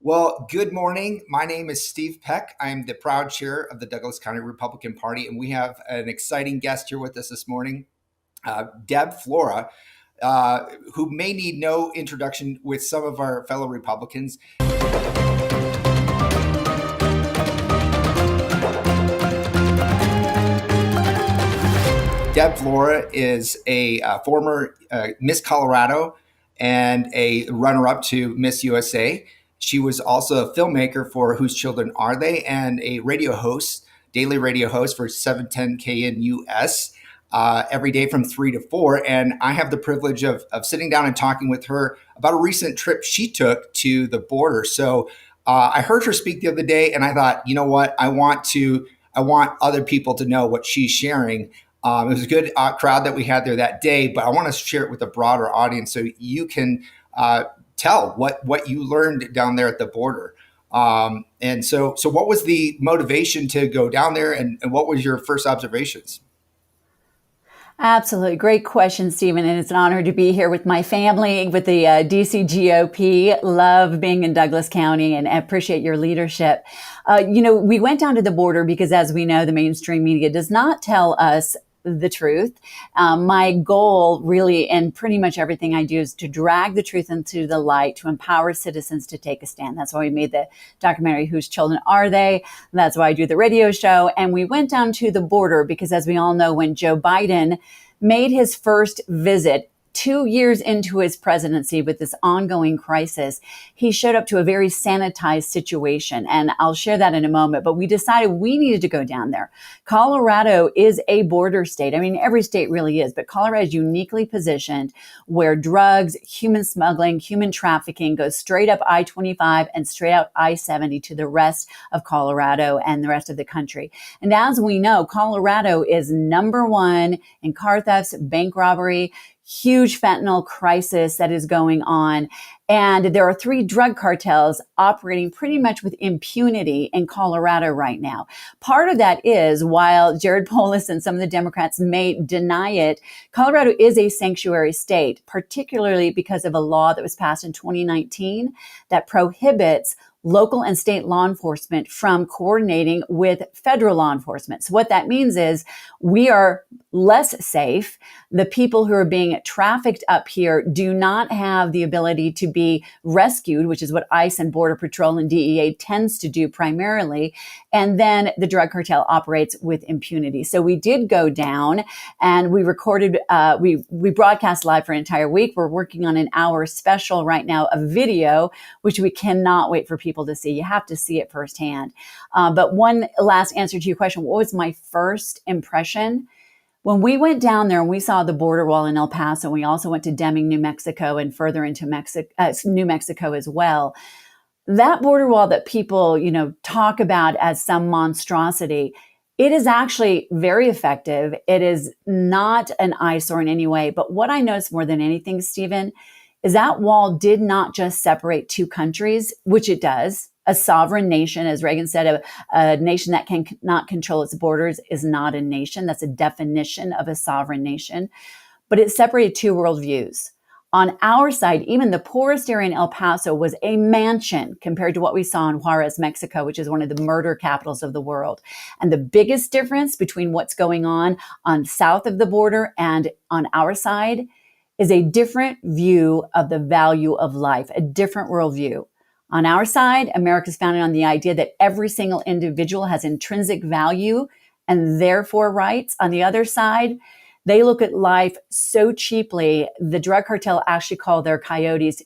Well, good morning. My name is Steve Peck. I'm the proud chair of the Douglas County Republican Party, and we have an exciting guest here with us this morning, Deb Flora, who may need no introduction with some of our fellow Republicans. Deb Flora is a former Miss Colorado and a runner-up to Miss USA. She was also a filmmaker for Whose Children Are They? And a radio host, daily radio host for 710 KNUS every day from 3 to 4. And I have the privilege of sitting down and talking with her about a recent trip she took to the border. So I heard her speak the other day, and I thought, you know what? I want other people to know what she's sharing. It was a good crowd that we had there that day, but I want to share it with a broader audience so you can tell what you learned down there at the border. And so what was the motivation to go down there, and what was your first observations? Absolutely. Great question, Stephen. And it's an honor to be here with my family, with the DC GOP. Love being in Douglas County and appreciate your leadership. We went down to the border because, as we know, the mainstream media does not tell us the truth. My goal really, and pretty much everything I do, is to drag the truth into the light, to empower citizens to take a stand. That's why we made the documentary, Whose Children Are They? That's why I do the radio show. And we went down to the border because, as we all know, when Joe Biden made his first visit 2 years into his presidency with this ongoing crisis, he showed up to a very sanitized situation. And I'll share that in a moment. But we decided we needed to go down there. Colorado is a border state. I mean, every state really is, but Colorado is uniquely positioned where drugs, human smuggling, human trafficking goes straight up I-25 and straight out I-70 to the rest of Colorado and the rest of the country. And as we know, Colorado is number one in car thefts, bank robbery, huge fentanyl crisis that is going on. And there are 3 drug cartels operating pretty much with impunity in Colorado right now. Part of that is, while Jared Polis and some of the Democrats may deny it, Colorado is a sanctuary state, particularly because of a law that was passed in 2019 that prohibits local and state law enforcement from coordinating with federal law enforcement. So what that means is we are less safe. The people who are being trafficked up here do not have the ability to be rescued, which is what ICE and Border Patrol and DEA tends to do primarily. And then the drug cartel operates with impunity. So we did go down and we recorded, we broadcast live for an entire week. We're working on an hour special right now, a video, which we cannot wait for people to see. You have to see it firsthand. But one last answer to your question, what was my first impression? When we went down there and we saw the border wall in El Paso, we also went to Deming, New Mexico, and further into New Mexico as well. That border wall that people, talk about as some monstrosity, it is actually very effective. It is not an eyesore in any way. But what I noticed more than anything, Stephen, is that wall did not just separate 2 countries, which it does. A sovereign nation, as Reagan said, a nation that cannot control its borders is not a nation. That's a definition of a sovereign nation. But it separated 2 worldviews. On our side, even the poorest area in El Paso was a mansion compared to what we saw in Juarez, Mexico, which is one of the murder capitals of the world. And the biggest difference between what's going on south of the border and on our side is a different view of the value of life, a different worldview. On our side, America is founded on the idea that every single individual has intrinsic value and therefore rights. On the other side, they look at life so cheaply. The drug cartel actually call their coyotes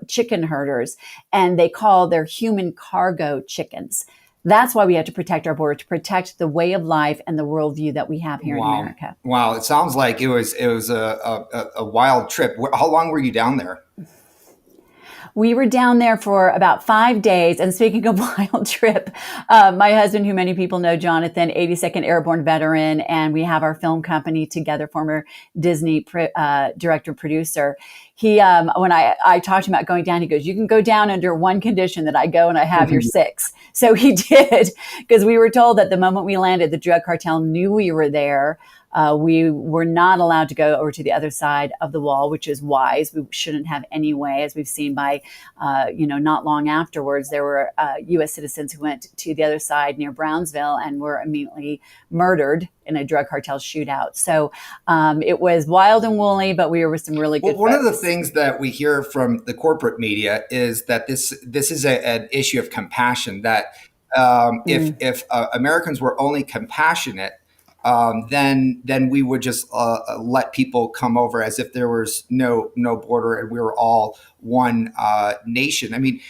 chicken herders, and they call their human cargo chickens. That's why we have to protect our border, to protect the way of life and the worldview that we have here in America. Wow. It sounds like it was a wild trip. How long were you down there? We were down there for about 5 days. And speaking of wild trip, my husband, who many people know, Jonathan, 82nd Airborne veteran, and we have our film company together, former Disney director, producer. He, when I talked to him about going down, he goes, "You can go down under one condition, that I go and I have your 6. So he did, because we were told that the moment we landed, the drug cartel knew we were there. We were not allowed to go over to the other side of the wall, which is wise. We shouldn't have anyway, as we've seen by, not long afterwards, there were U.S. citizens who went to the other side near Brownsville and were immediately murdered in a drug cartel shootout. So it was wild and woolly, but we were with some really good One folks. of the things that we hear from the corporate media is that this is an issue of compassion. That if Americans were only compassionate, then we would just let people come over as if there was no border and we were all one nation. I mean,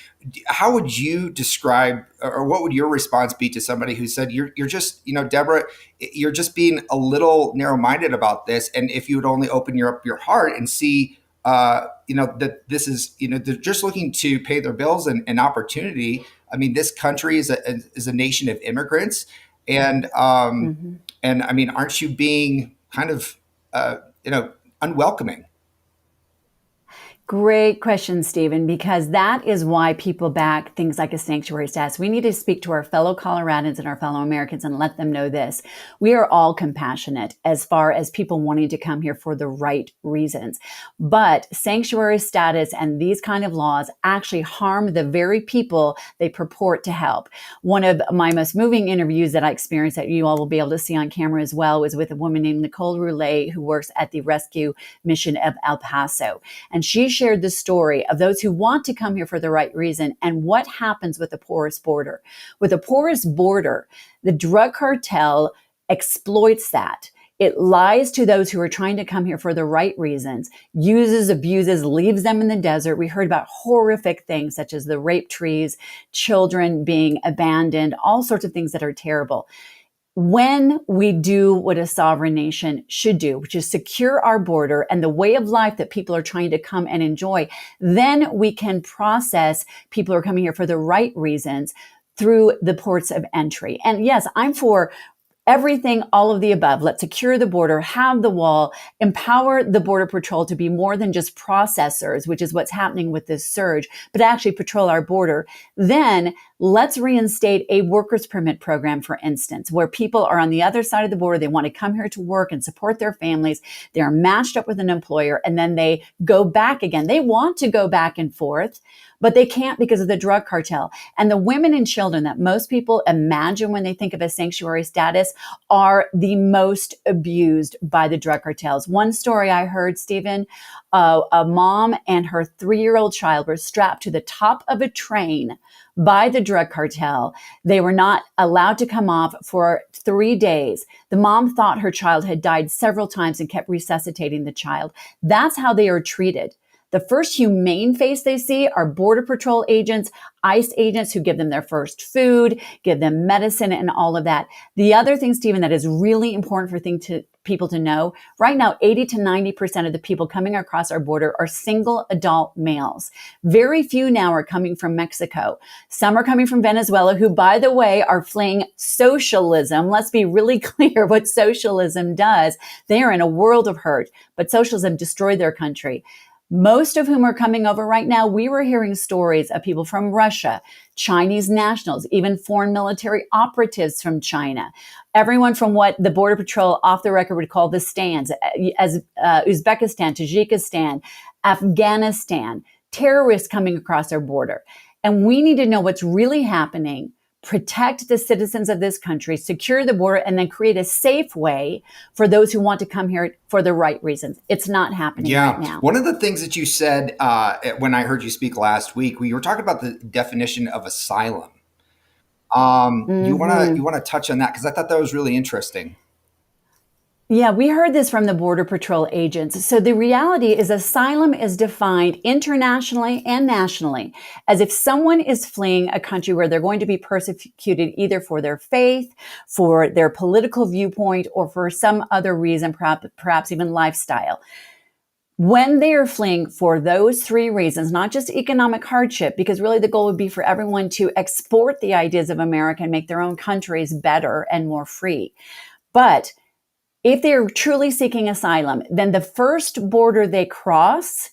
how would you describe, or what would your response be to somebody who said you're just, Deborah, you're just being a little narrow-minded about this, and if you would only open your heart and see, that this is, they're just looking to pay their bills and opportunity. I mean, this country is a nation of immigrants, and and I mean, aren't you being kind of, unwelcoming? Great question, Stephen, because that is why people back things like a sanctuary status. We need to speak to our fellow Coloradans and our fellow Americans and let them know this. We are all compassionate as far as people wanting to come here for the right reasons. But sanctuary status and these kind of laws actually harm the very people they purport to help. One of my most moving interviews that I experienced that you all will be able to see on camera as well was with a woman named Nicole Roulet, who works at the Rescue Mission of El Paso. And she shared the story of those who want to come here for the right reason and what happens with the porous border. With a porous border, the drug cartel exploits that. It lies to those who are trying to come here for the right reasons, uses, abuses, leaves them in the desert. We heard about horrific things such as the rape trees, children being abandoned, all sorts of things that are terrible. When we do what a sovereign nation should do, which is secure our border and the way of life that people are trying to come and enjoy, then we can process people who are coming here for the right reasons through the ports of entry. And yes, I'm for everything, all of the above. Let's secure the border, have the wall, empower the Border Patrol to be more than just processors, which is what's happening with this surge, but actually patrol our border. Then let's reinstate a workers permit program, for instance, where people are on the other side of the border. They want to come here to work and support their families. They're matched up with an employer and then they go back again. They want to go back and forth, but they can't because of the drug cartel. And the women and children that most people imagine when they think of a sanctuary status are the most abused by the drug cartels. One story I heard, Stephen, a mom and her 3-year-old child were strapped to the top of a train by the drug cartel. They were not allowed to come off for 3 days. The mom thought her child had died several times and kept resuscitating the child. That's how they are treated. The first humane face they see are Border Patrol agents, ICE agents who give them their first food, give them medicine and all of that. The other thing, Stephen, that is really important for people to know, right now, 80 to 90% of the people coming across our border are single adult males. Very few now are coming from Mexico. Some are coming from Venezuela, who, by the way, are fleeing socialism. Let's be really clear what socialism does. They are in a world of hurt, but socialism destroyed their country. Most of whom are coming over right now. We were hearing stories of people from Russia, Chinese nationals, even foreign military operatives from China. Everyone from what the Border Patrol off the record would call the stands, as Uzbekistan, Tajikistan, Afghanistan, terrorists coming across our border. And we need to know what's really happening, protect the citizens of this country, secure the border, and then create a safe way for those who want to come here for the right reasons. It's not happening right now. One of the things that you said when I heard you speak last week, we were talking about the definition of asylum. You want to touch on that? Because I thought that was really interesting. Yeah, we heard this from the Border Patrol agents. So the reality is asylum is defined internationally and nationally as if someone is fleeing a country where they're going to be persecuted either for their faith, for their political viewpoint, or for some other reason, perhaps even lifestyle. When they are fleeing for those 3 reasons, not just economic hardship, because really the goal would be for everyone to export the ideas of America and make their own countries better and more free. But if they're truly seeking asylum, then the first border they cross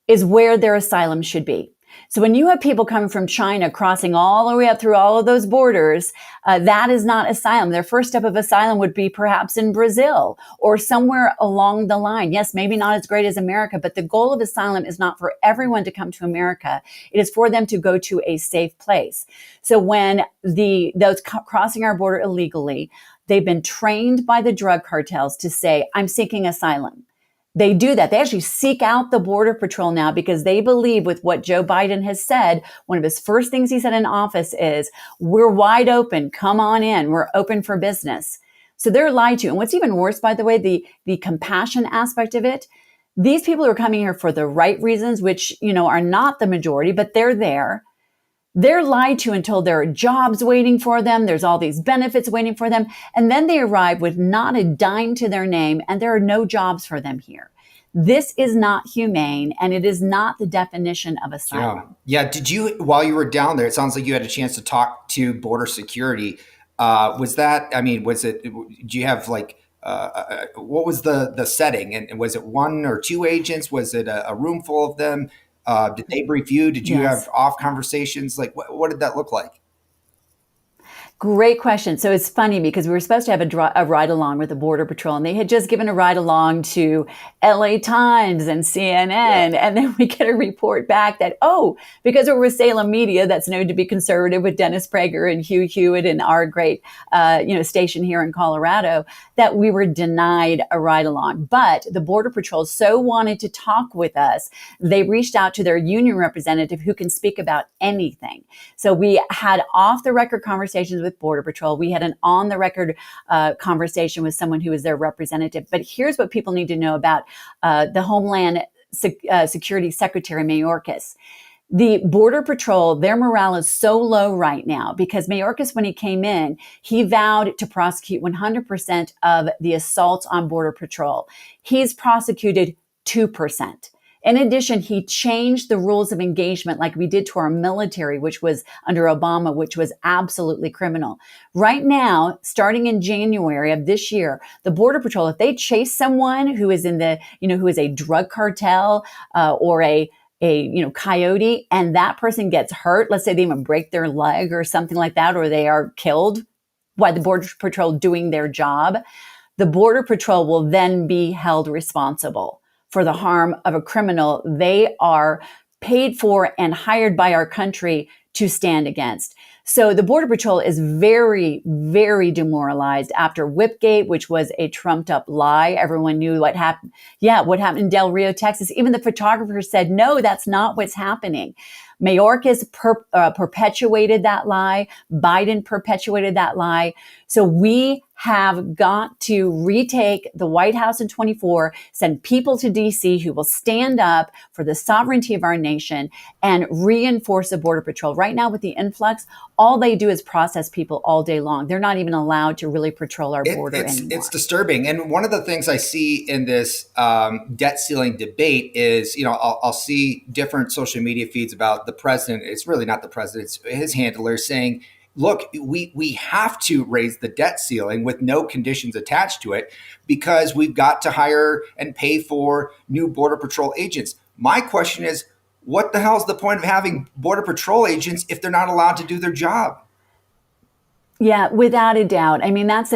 is where their asylum should be. So when you have people coming from China crossing all the way up through all of those borders, that is not asylum. Their first step of asylum would be perhaps in Brazil or somewhere along the line. Yes, maybe not as great as America, but the goal of asylum is not for everyone to come to America. It is for them to go to a safe place. So when those crossing our border illegally, they've been trained by the drug cartels to say, I'm seeking asylum. They do that. They actually seek out the Border Patrol now because they believe with what Joe Biden has said. One of his first things he said in office is, we're wide open. Come on in. We're open for business. So they're lied to. And what's even worse, by the way, the compassion aspect of it, these people are coming here for the right reasons, which, are not the majority, but they're there. They're lied to and told there are jobs waiting for them. There's all these benefits waiting for them. And then they arrive with not a dime to their name and there are no jobs for them here. This is not humane and it is not the definition of asylum. Yeah. Did you, while you were down there, it sounds like you had a chance to talk to border security. Was it, do you have what was the setting? And was it one or two agents? Was it a room full of them? Did they brief you? Did you Yes. have off conversations? Like, what did that look like? Great question. So it's funny because we were supposed to have a ride along with the Border Patrol, and they had just given a ride along to LA Times and CNN. And then we get a report back that, because we're with Salem Media, that's known to be conservative with Dennis Prager and Hugh Hewitt and our great, station here in Colorado, that we were denied a ride along. But the Border Patrol so wanted to talk with us, they reached out to their union representative who can speak about anything. So we had off the record conversations with Border Patrol. We had an on the record conversation with someone who was their representative. But here's what people need to know about the Homeland Security Secretary Mayorkas. The Border Patrol, their morale is so low right now because Mayorkas, when he came in, he vowed to prosecute 100% of the assaults on Border Patrol. He's prosecuted 2%. In addition, he changed the rules of engagement like we did to our military, which was under Obama, which was absolutely criminal. Right now, starting in January of this year, the Border Patrol, if they chase someone who is who is a drug cartel or a coyote, and that person gets hurt, let's say they even break their leg or something like that, or they are killed by the Border Patrol doing their job, the Border Patrol will then be held responsible for the harm of a criminal they are paid for and hired by our country to stand against. So the Border Patrol is very, very demoralized after Whipgate, which was a trumped up lie. Everyone knew what happened. Yeah, what happened in Del Rio, Texas. Even the photographer said, no, that's not what's happening. Mayorkas perpetuated that lie. Biden perpetuated that lie. So we have got to retake the White House in 24, send people to DC who will stand up for the sovereignty of our nation and reinforce the Border Patrol. Right now with the influx, all they do is process people all day long. They're not even allowed to really patrol our border anymore. It's disturbing. And one of the things I see in this debt ceiling debate is, I'll see different social media feeds about the president. It's really not the president, it's his handlers saying, look, we have to raise the debt ceiling with no conditions attached to it because we've got to hire and pay for new Border Patrol agents. My question is, what the hell is the point of having Border Patrol agents if they're not allowed to do their job? Yeah, without a doubt. I mean, that's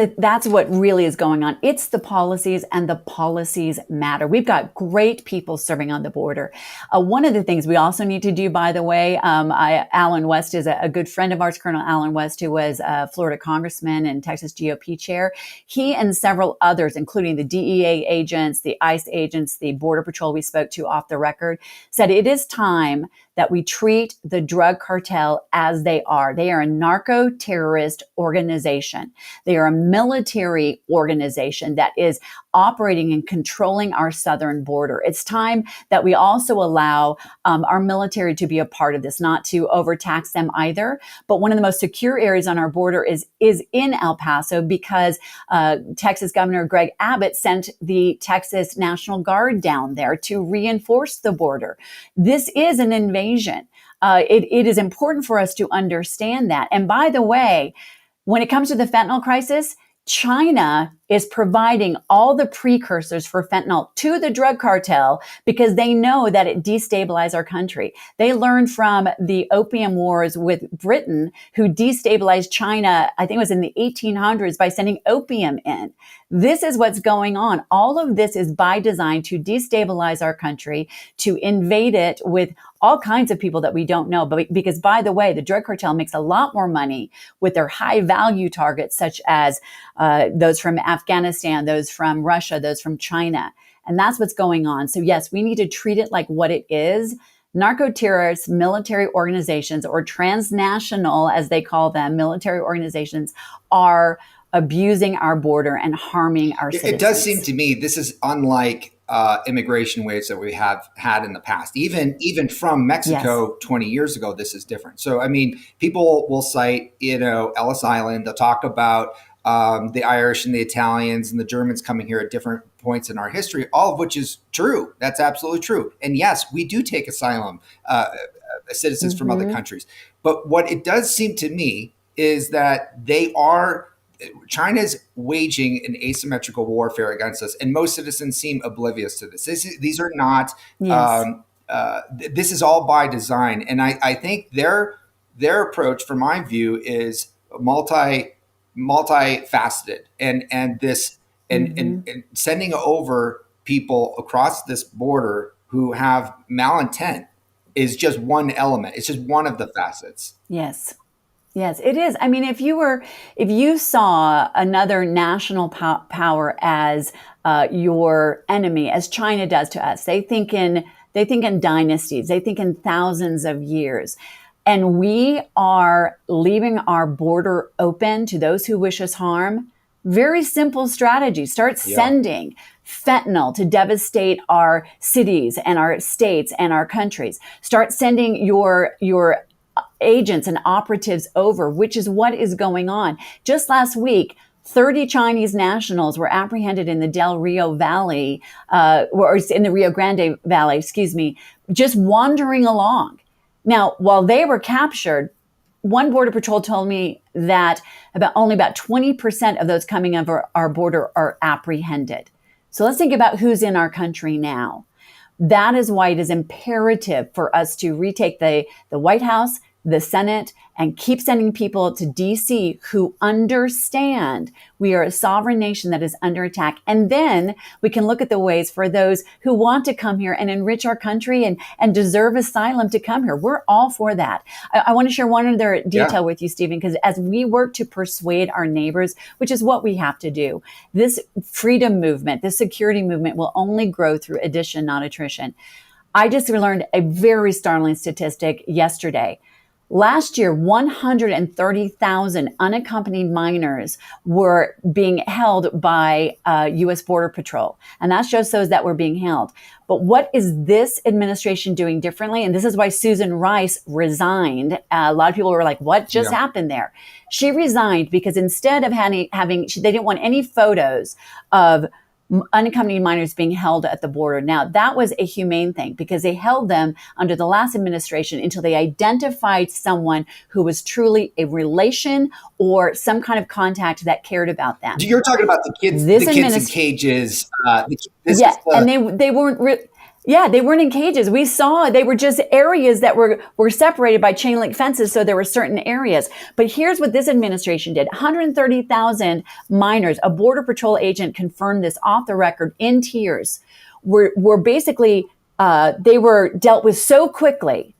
what really is going on. It's the policies, and the policies matter. We've got great people serving on the border. One of the things we also need to do, by the way, Alan West is a good friend of ours, Colonel Alan West, who was a Florida congressman and Texas GOP chair. He and several others, including the DEA agents, the ICE agents, the Border Patrol we spoke to off the record, said it is time that we treat the drug cartel as they are. They are a narco-terrorist organization. They are a military organization that is operating and controlling our southern border. It's time that we also allow our military to be a part of this, not to overtax them either. But one of the most secure areas on our border is in El Paso because Texas Governor Greg Abbott sent the Texas National Guard down there to reinforce the border. This is an invasion. It is important for us to understand that. And by the way, when it comes to the fentanyl crisis, China is providing all the precursors for fentanyl to the drug cartel because they know that it destabilized our country. They learned from the opium wars with Britain, who destabilized China, I think it was in the 1800s, by sending opium in. This is what's going on. All of this is by design to destabilize our country, to invade it with all kinds of people that we don't know. But because, by the way, the drug cartel makes a lot more money with their high value targets, such as those from Afghanistan, those from Russia, those from China. And that's what's going on. So yes, we need to treat it like what it is. Narco-terrorist military organizations, or transnational, as they call them, military organizations, are abusing our border and harming our citizens. It does seem to me this is unlike immigration waves that we have had in the past. Even from Mexico 20 years ago, this is different. So, I mean, people will cite, Ellis Island. They'll talk about the Irish and the Italians and the Germans coming here at different points in our history, all of which is true. That's absolutely true. And yes, we do take asylum citizens from other countries. But what it does seem to me is that China's waging an asymmetrical warfare against us, and most citizens seem oblivious to this. These are not. Yes. This is all by design, and I think their approach, from my view, is multifaceted, and sending over people across this border who have malintent is just one element. It's just one of the facets. Yes. Yes, it is. I mean, if you saw another national power as your enemy, as China does to us, they think in dynasties, they think in thousands of years. And we are leaving our border open to those who wish us harm. Very simple strategy. Start sending fentanyl to devastate our cities and our states and our countries. Start sending your agents and operatives over, which is what is going on. Just last week, 30 Chinese nationals were apprehended in the Del Rio Valley, or in the Rio Grande Valley, just wandering along. Now, while they were captured, one Border Patrol told me that only about 20% of those coming over our border are apprehended. So let's think about who's in our country now. That is why it is imperative for us to retake the White House, the Senate, and keep sending people to DC who understand we are a sovereign nation that is under attack. And then we can look at the ways for those who want to come here and enrich our country and deserve asylum to come here. We're all for that. I want to share one other detail with you, Stephen, because as we work to persuade our neighbors, which is what we have to do, this freedom movement, this security movement will only grow through addition, not attrition. I just learned a very startling statistic yesterday. Last year, 130,000 unaccompanied minors were being held by U.S. Border Patrol. And that just shows that we're being held. But what is this administration doing differently? And this is why Susan Rice resigned. A lot of people were like, what just happened there? She resigned because instead of they didn't want any photos of unaccompanied minors being held at the border. Now, that was a humane thing because they held them under the last administration until they identified someone who was truly a relation or some kind of contact that cared about them. You're talking about the kids in cages. And they weren't. They weren't in cages. We saw they were just areas that were separated by chain link fences. So there were certain areas. But here's what this administration did. 130,000 minors, a Border Patrol agent confirmed this off the record in tears, were basically, they were dealt with so quickly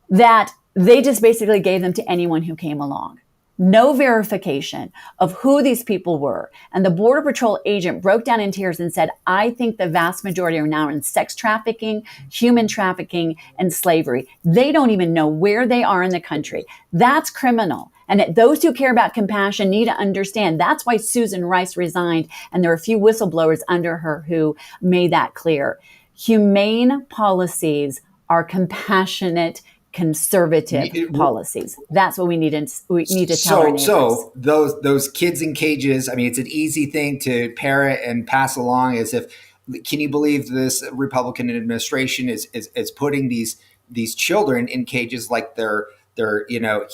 that they just basically gave them to anyone who came along. No verification of who these people were. And the Border Patrol agent broke down in tears and said, I think the vast majority are now in sex trafficking, human trafficking, and slavery. They don't even know where they are in the country. That's criminal. And those who care about compassion need to understand that's why Susan Rice resigned. And there are a few whistleblowers under her who made that clear. Humane policies are compassionate, conservative policies. That's what we need to tell our neighbors. So those kids in cages, I mean, it's an easy thing to parrot and pass along as if, can you believe this Republican administration is putting these children in cages like they're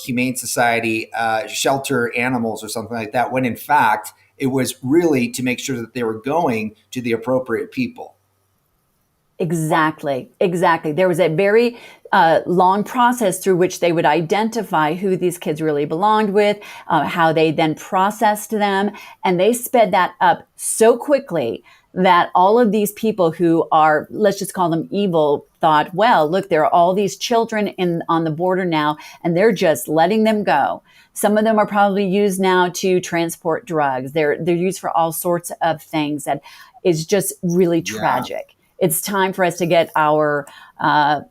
Humane Society shelter animals or something like that, when in fact It was really to make sure that they were going to the appropriate people. Exactly, exactly. There was a very long process through which they would identify who these kids really belonged with, how they then processed them, and they sped that up so quickly that all of these people who are, let's just call them evil, thought, well, look, there are all these children on the border now, and they're just letting them go. Some of them are probably used now to transport drugs. They're used for all sorts of things that is just really Yeah. tragic. It's time for us to get our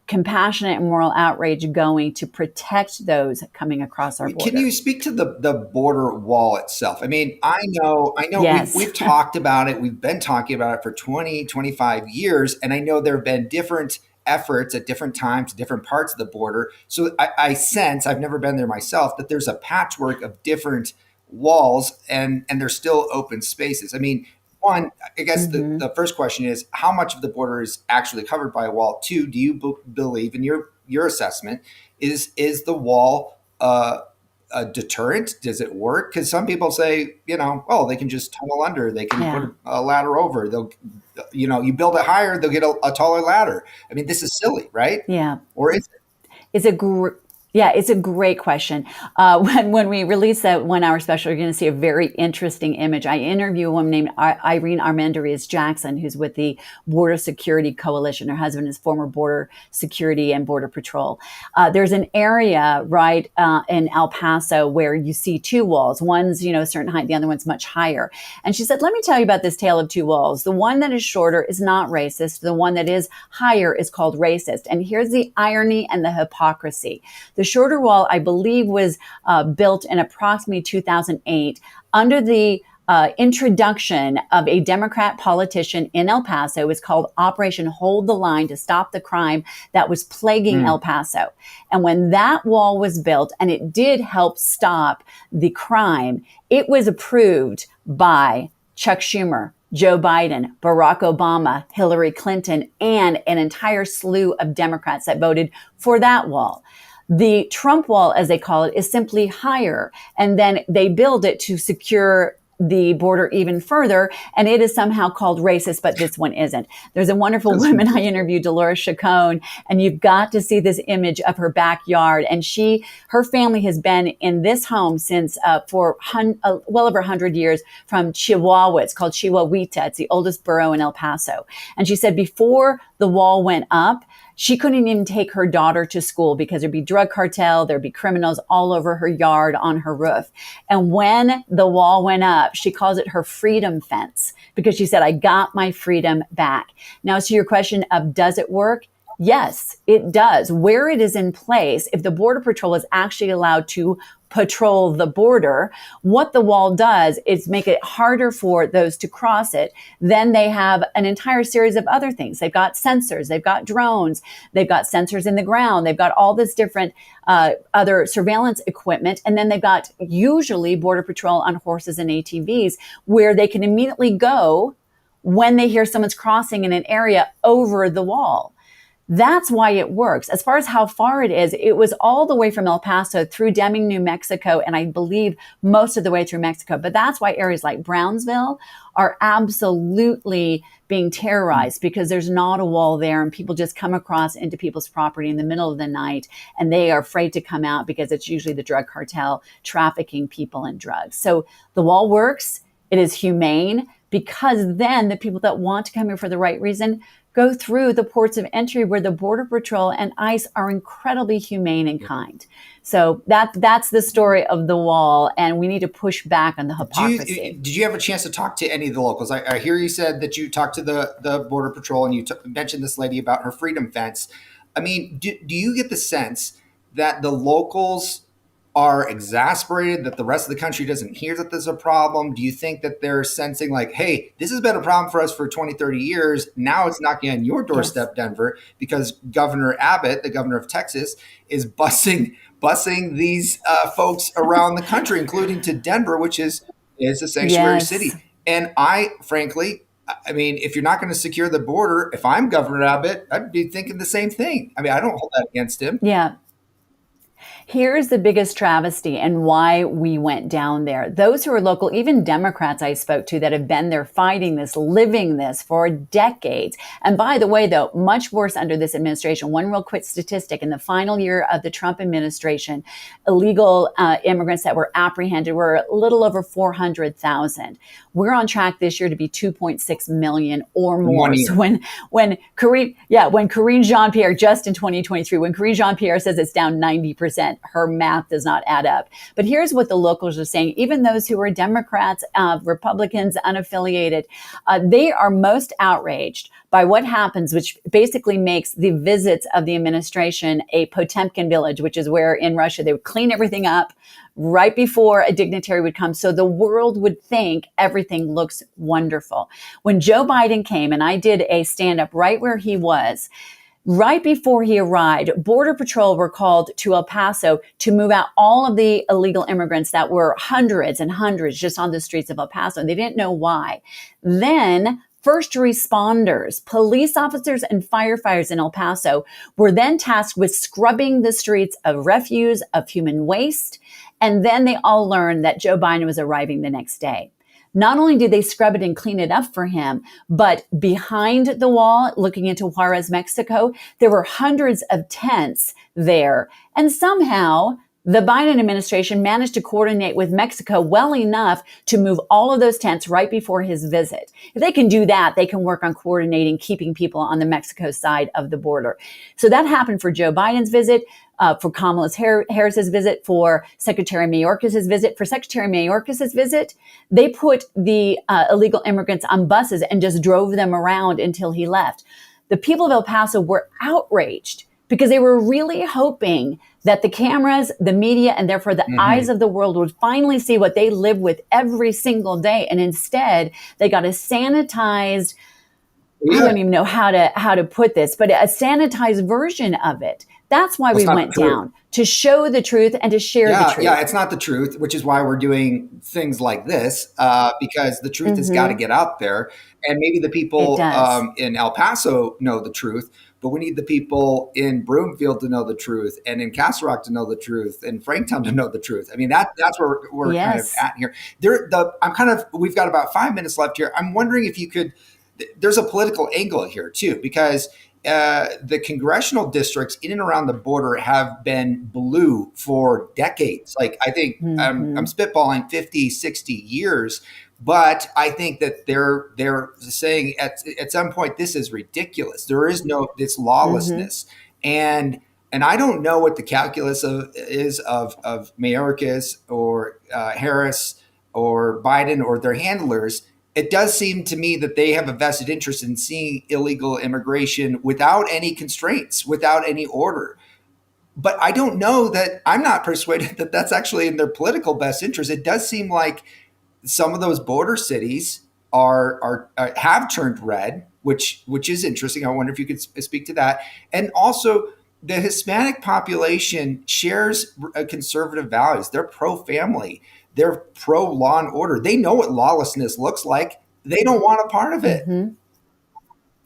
compassionate and moral outrage going to protect those coming across our Can border. you speak to the border wall itself? I mean, I know Yes. we've talked about it. We've been talking about it for 20, 25 years. And I know there have been different efforts at different times, different parts of the border. So I sense, I've never been there myself, that there's a patchwork of different walls and there's still open spaces. I mean, one, I guess Mm-hmm. the first question is how much of the border is actually covered by a wall? Two, do you believe in your assessment is the wall a deterrent? Does it work? Because some people say, oh, they can just tunnel under. They can Yeah. put a ladder over. They'll, you build it higher, they'll get a taller ladder. I mean, this is silly, right? Yeah. Or is it? It's a yeah, it's a great question. When we release that 1 hour special, you're going to see a very interesting image. I interview a woman named Irene Armendariz Jackson, who's with the Border Security Coalition. Her husband is former Border Security and Border Patrol. There's an area right in El Paso where you see two walls. One's a certain height, the other one's much higher. And she said, "Let me tell you about this tale of two walls. The one that is shorter is not racist. The one that is higher is called racist." And here's the irony and the hypocrisy. The shorter wall, I believe, was built in approximately 2008 under the introduction of a Democrat politician in El Paso. It was called Operation Hold the Line to stop the crime that was plaguing El Paso. And when that wall was built, and it did help stop the crime, it was approved by Chuck Schumer, Joe Biden, Barack Obama, Hillary Clinton, and an entire slew of Democrats that voted for that wall. The Trump wall, as they call it, is simply higher. And then they build it to secure the border even further. And it is somehow called racist, but this one isn't. There's a wonderful That's woman I ridiculous. interviewed, Dolores Chacon, and you've got to see this image of her backyard. And her family has been in this home since for well over 100 years from Chihuahua. It's called Chihuahuita. It's the oldest borough in El Paso. And she said before the wall went up, she couldn't even take her daughter to school because there'd be drug cartel, there'd be criminals all over her yard, on her roof. And when the wall went up, she calls it her freedom fence because she said, "I got my freedom back." Now, to your question of does it work? Yes, it does. Where it is in place, if the Border Patrol is actually allowed to patrol the border, what the wall does is make it harder for those to cross it. Then they have an entire series of other things. They've got sensors, they've got drones, they've got sensors in the ground, they've got all this different other surveillance equipment. And then they've got usually Border Patrol on horses and ATVs where they can immediately go when they hear someone's crossing in an area over the wall. That's why it works. As far as how far it is, it was all the way from El Paso through Deming, New Mexico, and I believe most of the way through Mexico. But that's why areas like Brownsville are absolutely being terrorized because there's not a wall there and people just come across into people's property in the middle of the night and they are afraid to come out because it's usually the drug cartel trafficking people and drugs. So the wall works. It is humane because then the people that want to come here for the right reason go through the ports of entry where the Border Patrol and ICE are incredibly humane and kind. So that's the story of the wall, and we need to push back on the hypocrisy. Did you have a chance to talk to any of the locals? I hear you said that you talked to the Border Patrol and you mentioned this lady about her freedom fence. I mean, do you get the sense that the locals are exasperated that the rest of the country doesn't hear that there's a problem? Do you think that they're sensing like, hey, this has been a problem for us for 20, 30 years. Now it's knocking on your Yes. doorstep, Denver, because Governor Abbott, the governor of Texas, is busing these folks around the country, including to Denver, which is a sanctuary Yes. city. And I, frankly, I mean, if you're not going to secure the border, if I'm Governor Abbott, I'd be thinking the same thing. I mean, I don't hold that against him. Yeah. Here's the biggest travesty and why we went down there. Those who are local, even Democrats I spoke to that have been there fighting this, living this for decades. And by the way, though, much worse under this administration. One real quick statistic: in the final year of the Trump administration, illegal immigrants that were apprehended were a little over 400,000. We're on track this year to be 2.6 million or more. So when Karine Jean-Pierre, just in 2023, when Karine Jean-Pierre says it's down 90%, her math does not add up. But here's what the locals are saying. Even those who are Democrats, Republicans, unaffiliated, they are most outraged by what happens, which basically makes the visits of the administration a Potemkin village, which is where in Russia they would clean everything up right before a dignitary would come. So the world would think everything looks wonderful. When Joe Biden came, and I did a stand-up right where he was, right before he arrived, Border Patrol were called to El Paso to move out all of the illegal immigrants that were hundreds and hundreds just on the streets of El Paso. And they didn't know why. Then first responders, police officers and firefighters in El Paso were then tasked with scrubbing the streets of refuse, of human waste. And then they all learned that Joe Biden was arriving the next day. Not only did they scrub it and clean it up for him, but behind the wall, looking into Juarez, Mexico, there were hundreds of tents there. And somehow the Biden administration managed to coordinate with Mexico well enough to move all of those tents right before his visit. If they can do that, they can work on coordinating, keeping people on the Mexico side of the border. So that happened for Joe Biden's visit. For Kamala Harris's visit, for Secretary Mayorkas's visit. For Secretary Mayorkas's visit, they put the illegal immigrants on buses and just drove them around until he left. The people of El Paso were outraged because they were really hoping that the cameras, the media, and therefore the eyes of the world would finally see what they live with every single day. And instead, they got a sanitized, I don't even know how to put this, but a sanitized version of it. That's why we went down, to show the truth and to share the truth. Yeah, it's not the truth, which is why we're doing things like this, because the truth has got to get out there. And maybe the people in El Paso know the truth, but we need the people in Broomfield to know the truth, and in Castle Rock to know the truth, and Franktown to know the truth. I mean, that's where we're kind of at here. We've got about 5 minutes left here. I'm wondering if you could, there's a political angle here too, because the congressional districts in and around the border have been blue for decades. Like, I think I'm spitballing 50, 60 years, but I think that they're saying at some point, this is ridiculous. There is this lawlessness. And I don't know what the calculus is of Mayorkas or Harris or Biden or their handlers. It does seem to me that they have a vested interest in seeing illegal immigration without any constraints, without any order. But I don't know that, I'm not persuaded that that's actually in their political best interest. It does seem like some of those border cities have turned red, which is interesting. I wonder if you could speak to that. And also, the Hispanic population shares conservative values. They're pro-family. They're pro-law and order. They know what lawlessness looks like. They don't want a part of it.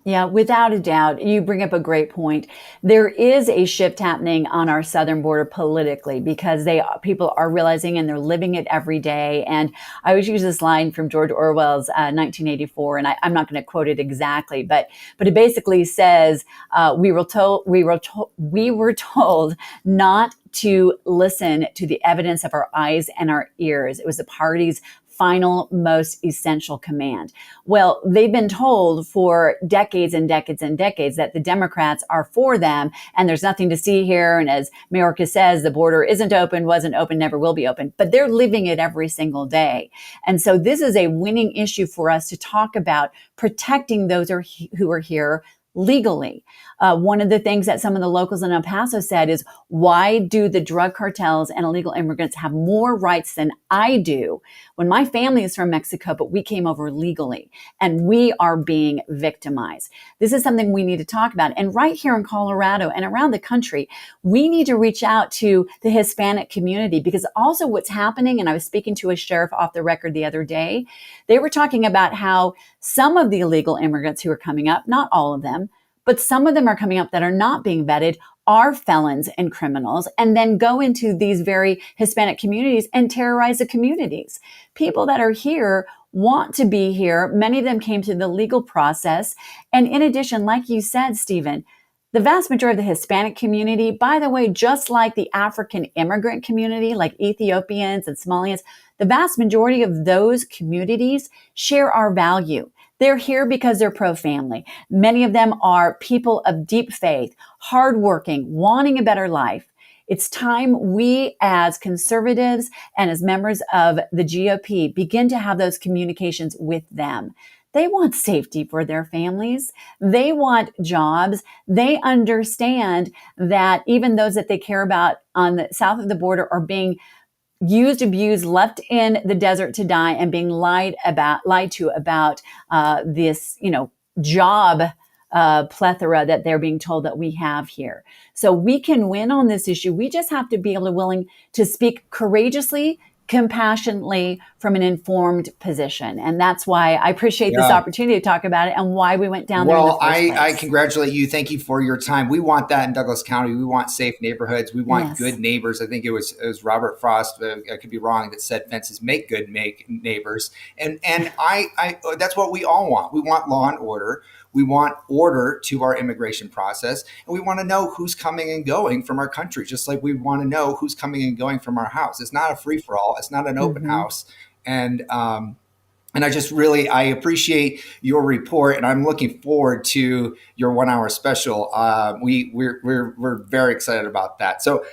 Yeah, without a doubt. You bring up a great point. There is a shift happening on our southern border politically because people are realizing and they're living it every day. And I always use this line from George Orwell's 1984, and I'm not going to quote it exactly, but it basically says we were told not to listen to the evidence of our eyes and our ears. It was the party's final, most essential command. Well, they've been told for decades and decades and decades that the Democrats are for them and there's nothing to see here. And as Mayorkas says, the border isn't open, wasn't open, never will be open, but they're living it every single day. And so this is a winning issue for us to talk about protecting those who are here legally. One of the things that some of the locals in El Paso said is, why do the drug cartels and illegal immigrants have more rights than I do when my family is from Mexico, but we came over legally and we are being victimized? This is something we need to talk about. And right here in Colorado and around the country, we need to reach out to the Hispanic community, because also what's happening, and I was speaking to a sheriff off the record the other day, they were talking about how some of the illegal immigrants who are coming up, not all of them, but some of them are coming up that are not being vetted, are felons and criminals, and then go into these very Hispanic communities and terrorize the communities. People that are here want to be here. Many of them came through the legal process. And in addition, like you said, Stephen, the vast majority of the Hispanic community, by the way, just like the African immigrant community, like Ethiopians and Somalians, the vast majority of those communities share our value. They're here because they're pro-family. Many of them are people of deep faith, hardworking, wanting a better life. It's time we as conservatives and as members of the GOP begin to have those communications with them. They want safety for their families. They want jobs. They understand that even those that they care about on the south of the border are being used, abused, left in the desert to die, and being lied to about this, job plethora that they're being told that we have here. So we can win on this issue. We just have to be able to willing to speak courageously, compassionately, from an informed position. And that's why I appreciate this Yeah. opportunity to talk about it and why we went down there in the Well, first place. I congratulate you. Thank you for your time. We want that in Douglas County. We want safe neighborhoods. We want Yes. good neighbors. I think it was Robert Frost. I could be wrong. That said fences make neighbors. And I that's what we all want. We want law and order. We want order to our immigration process, and we want to know who's coming and going from our country, just like we want to know who's coming and going from our house. It's not a free for all. It's not an open house. And I appreciate your report, and I'm looking forward to your 1 hour special. We're very excited about that. So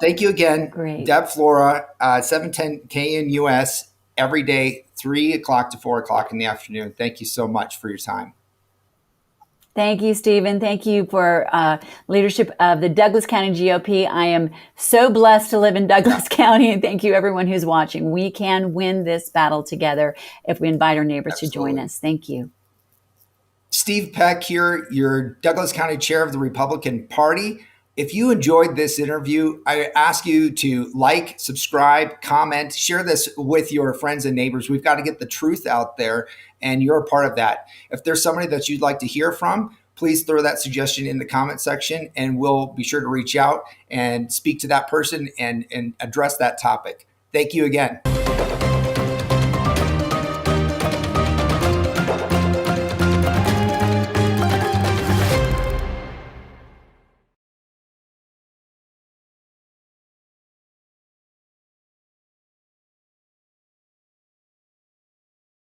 thank you again, Great. Deb Flora, 710 KNUS every day, 3 o'clock to 4 o'clock in the afternoon. Thank you so much for your time. Thank you, Stephen. Thank you for leadership of the Douglas County GOP. I am so blessed to live in Douglas County, and thank you everyone who's watching. We can win this battle together if we invite our neighbors to join us. Thank you. Steve Peck here, your Douglas County Chair of the Republican Party. If you enjoyed this interview, I ask you to like, subscribe, comment, share this with your friends and neighbors. We've got to get the truth out there, and you're a part of that. If there's somebody that you'd like to hear from, please throw that suggestion in the comment section, and we'll be sure to reach out and speak to that person and address that topic. Thank you again.